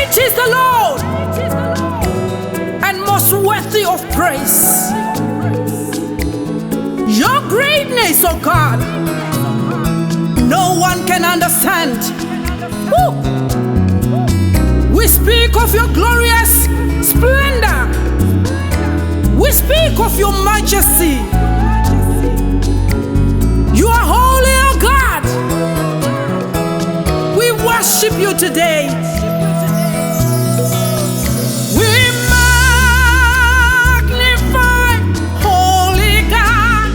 Great is the Lord, and most worthy of praise. Your greatness, oh God, no one can understand. Woo! We speak of your glorious splendor. We speak of your majesty. You are holy, oh God. We worship you today. We magnify, holy God.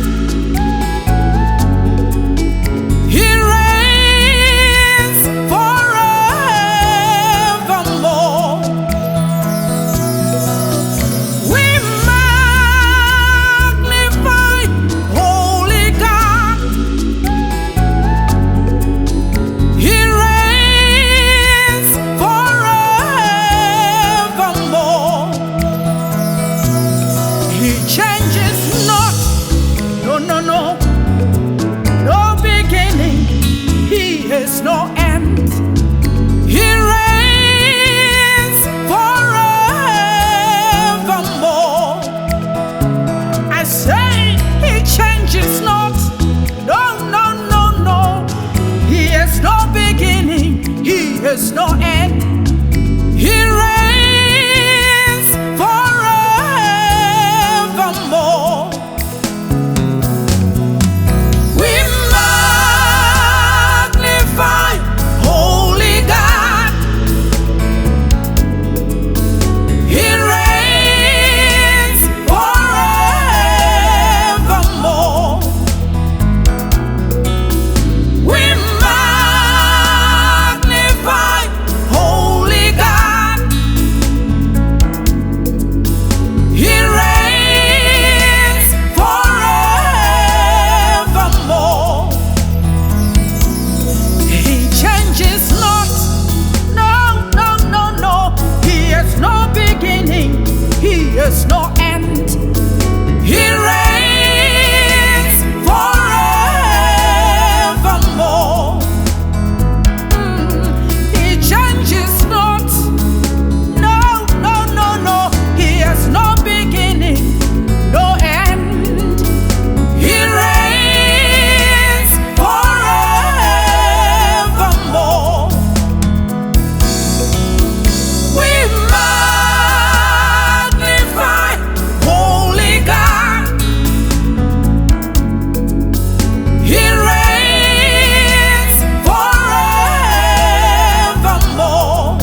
He reigns forevermore. We magnify, holy God. He reigns forevermore. He changes not. No, no, no. No beginning. He has no end. He reigns forevermore. I say he changes not. No, no, no, no. He has no beginning. He has no end. He reigns forevermore. We magnify, holy God. He reigns forevermore. We magnify, holy God. He reigns forevermore. He changes not. No, no, no, no. He has no beginning. He has no end. He reigns forevermore. He changes not. No, no, no, no. He has no beginning, no end. He reigns forevermore. We magnify, holy God. He reigns forevermore.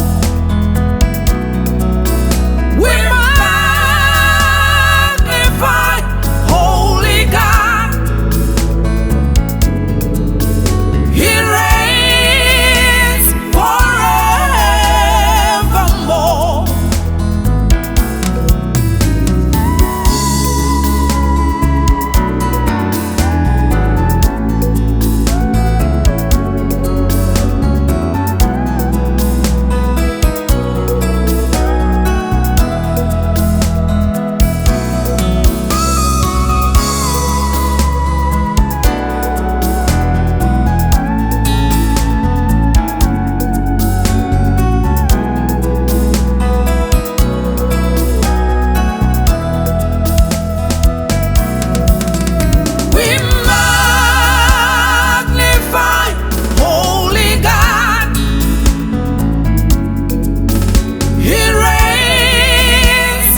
We magnify, holy God. He reigns forevermore. We magnify, holy God. He reigns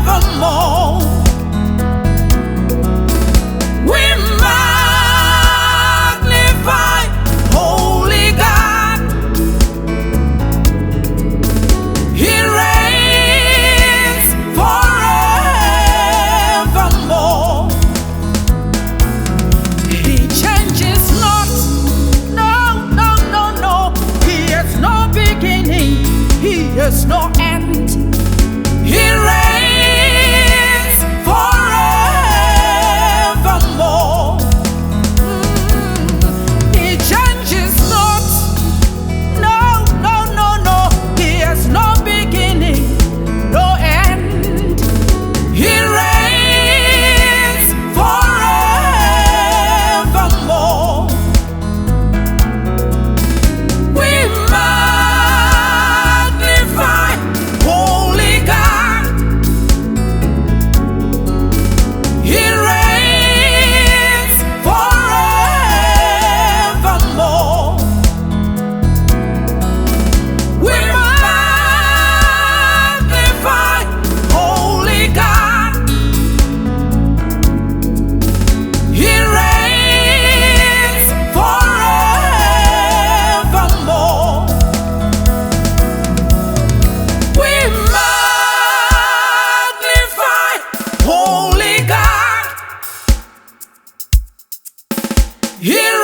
forevermore. We magnify, holy God. He reigns forevermore. He changes not. No, no, no, no. He has no beginning. He has no end. He reigns forevermore. He changes not. No, no, no, no. He has no beginning, no end. He reigns forevermore. We magnify, He